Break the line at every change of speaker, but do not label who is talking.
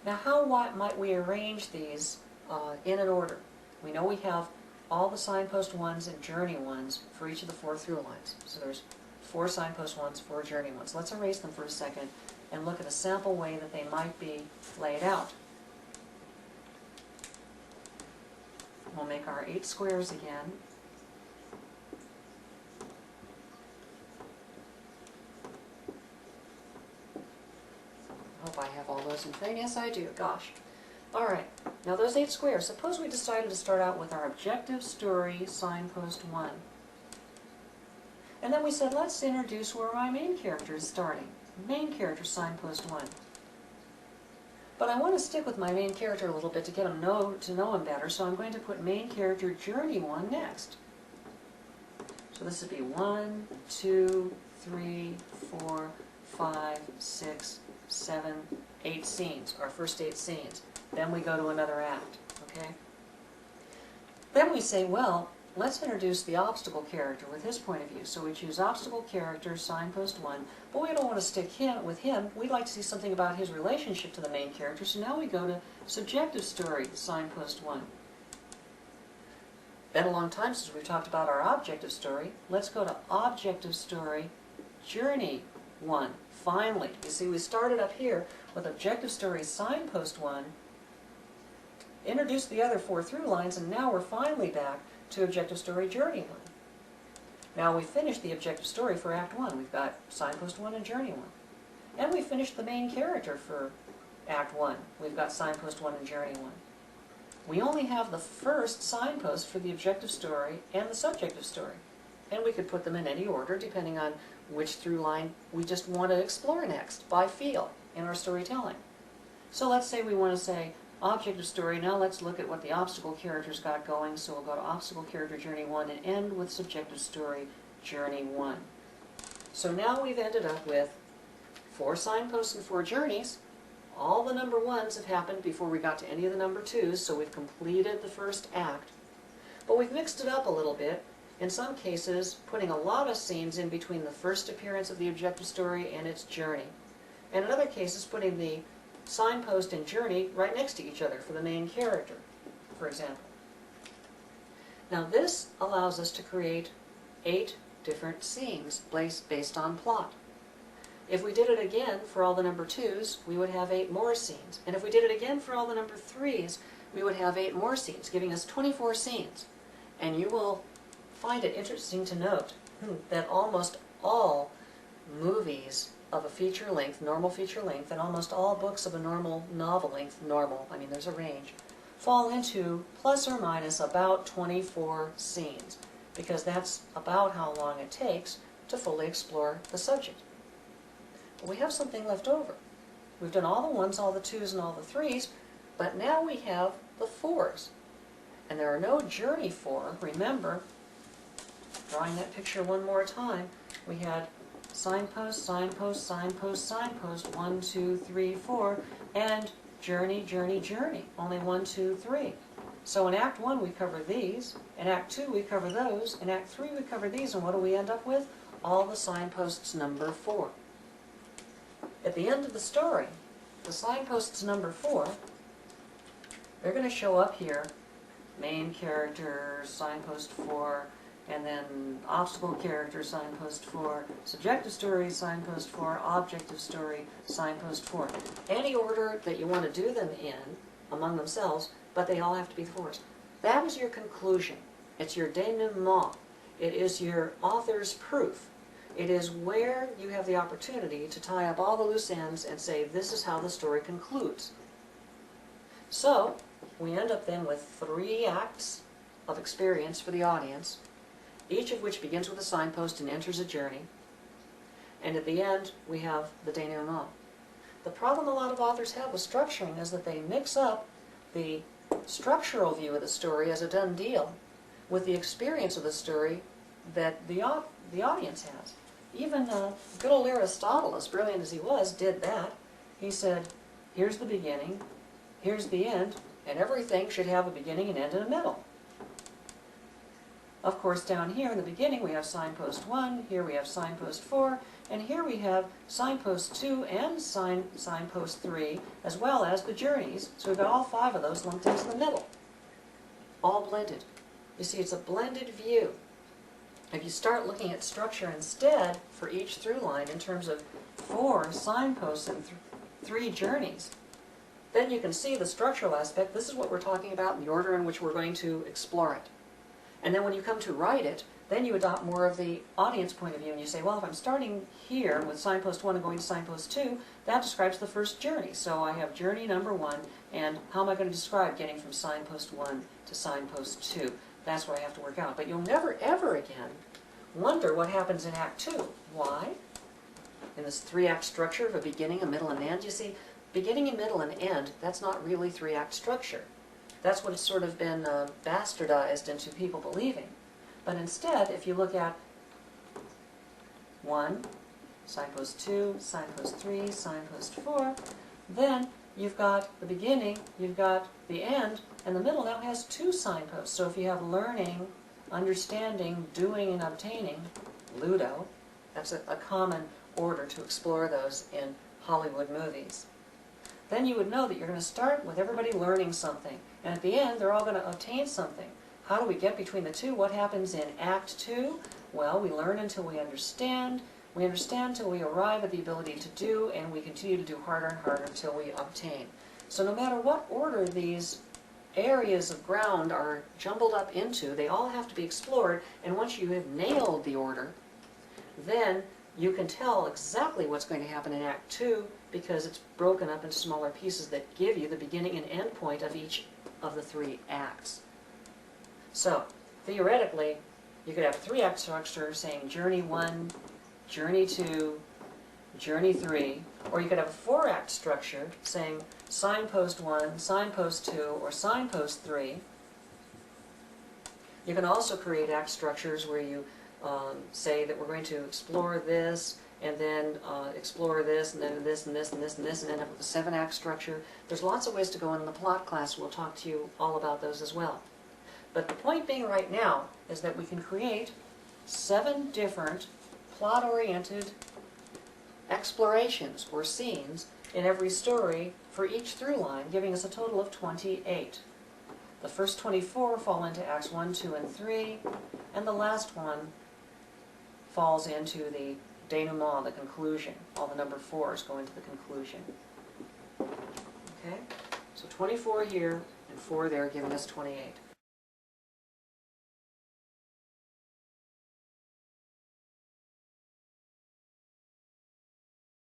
Now how might we arrange these in an order? We know we have all the signpost ones and journey ones for each of the 4 through lines. So there's 4 signpost ones, 4 journey ones. Let's erase them for a second and look at a sample way that they might be laid out. We'll make our 8 squares again. I hope I have all those in frame. Yes, I do. Gosh. All right. Now those 8 squares, suppose we decided to start out with our objective story signpost 1. And then we said, let's introduce where my main character is starting. Main character signpost 1. But I want to stick with my main character a little bit to get him to know him better, so I'm going to put main character journey 1 next. So this would be 1, 2, 3, 4, 5, 6, 7, 8 scenes, our first 8 scenes. Then we go to another act, okay? Then we say, well, let's introduce the obstacle character with his point of view. So we choose obstacle character, signpost 1, but we don't want to stick with him. We'd like to see something about his relationship to the main character, so now we go to subjective story, signpost 1. Been a long time since we've talked about our objective story. Let's go to objective story, journey 1. Finally, you see we started up here with objective story, signpost 1, introduced the other 4 through lines, and now we're finally back to objective story journey 1. Now we finished the objective story for Act 1. We've got signpost 1 and journey 1. And we finished the main character for Act 1. We've got signpost 1 and journey 1. We only have the first signpost for the objective story and the subjective story. And we could put them in any order depending on which through line we just want to explore next by feel in our storytelling. So let's say we want to say objective story. Now let's look at what the obstacle character's got going. So we'll go to obstacle character journey 1 and end with subjective story journey 1. So now we've ended up with 4 signposts and 4 journeys. All the number 1s have happened before we got to any of the number 2s, so we've completed the first act. But we've mixed it up a little bit, in some cases putting a lot of scenes in between the first appearance of the objective story and its journey. And in other cases putting the signpost and journey right next to each other for the main character, for example. Now this allows us to create 8 different scenes based on plot. If we did it again for all the number 2s, we would have 8 more scenes. And if we did it again for all the number 3s, we would have 8 more scenes, giving us 24 scenes. And you will find it interesting to note that almost all movies of a feature length, normal feature length, and almost all books of a normal novel length, normal, I mean there's a range, fall into plus or minus about 24 scenes, because that's about how long it takes to fully explore the subject. But we have something left over. We've done all the 1s, all the 2s, and all the 3s, but now we have the 4s. And there are no journey 4. Remember, drawing that picture one more time, we had signpost, signpost, signpost, signpost, 1, 2, 3, 4, and journey, journey, journey, only 1, 2, 3. So in Act 1 we cover these, in Act 2 we cover those, in Act 3 we cover these, and what do we end up with? All the signposts number 4. At the end of the story, the signposts number 4, they're going to show up here, main character, signpost 4, and then obstacle character, signpost 4, subjective story, signpost 4, objective story, signpost 4. Any order that you want to do them in among themselves, but they all have to be the 4s. That is your conclusion. It's your denouement. It is your author's proof. It is where you have the opportunity to tie up all the loose ends and say, this is how the story concludes. So, we end up then with 3 acts of experience for the audience, each of which begins with a signpost and enters a journey. And at the end, we have the denouement. The problem a lot of authors have with structuring is that they mix up the structural view of the story as a done deal with the experience of the story that the audience has. Even good old Aristotle, as brilliant as he was, did that. He said, here's the beginning, here's the end, and everything should have a beginning, an end, and a middle. Of course, down here in the beginning we have signpost 1, here we have signpost 4, and here we have signpost 2 and signpost 3, as well as the journeys. So we've got all 5 of those lumped into the middle, all blended. You see, it's a blended view. If you start looking at structure instead for each through line in terms of 4 signposts and 3 journeys, then you can see the structural aspect. This is what we're talking about in the order in which we're going to explore it. And then when you come to write it, then you adopt more of the audience point of view, and you say, well, if I'm starting here with signpost 1 and going to signpost 2, that describes the first journey. So I have journey number 1, and how am I going to describe getting from signpost 1 to signpost 2? That's what I have to work out. But you'll never, ever again wonder what happens in Act 2. Why? In this 3-act structure of a beginning, a middle, and an end, you see, beginning, a middle, and end, that's not really 3-act structure. That's what it's sort of been bastardized into people believing. But instead, if you look at 1, signpost 2, signpost 3, signpost 4, then you've got the beginning, you've got the end, and the middle now has 2 signposts. So if you have learning, understanding, doing, and obtaining, Ludo, that's a common order to explore those in Hollywood movies. Then you would know that you're going to start with everybody learning something, and at the end they're all going to obtain something. How do we get between the two? What happens in Act 2? Well, we learn until we understand. We understand until we arrive at the ability to do, and we continue to do harder and harder until we obtain. So no matter what order these areas of ground are jumbled up into, they all have to be explored, and once you have nailed the order, then you can tell exactly what's going to happen in Act 2 because it's broken up into smaller pieces that give you the beginning and end point of each of the 3 acts. So, theoretically, you could have a 3-act structure saying Journey 1, Journey 2, Journey 3, or you could have a 4-act structure saying Signpost 1, Signpost 2, or Signpost 3. You can also create act structures where you say that we're going to explore this, and then explore this, and then this, and this, and this, and this, and end up with a 7-act structure. There's lots of ways to go in the plot class. We'll talk to you all about those as well. But the point being right now is that we can create 7 different plot-oriented explorations or scenes in every story for each through line, giving us a total of 28. The first 24 fall into Acts 1, 2, and 3, and the last one falls into the denouement, the conclusion. All the number 4s go into the conclusion. Okay? So 24 here and 4 there, giving us 28.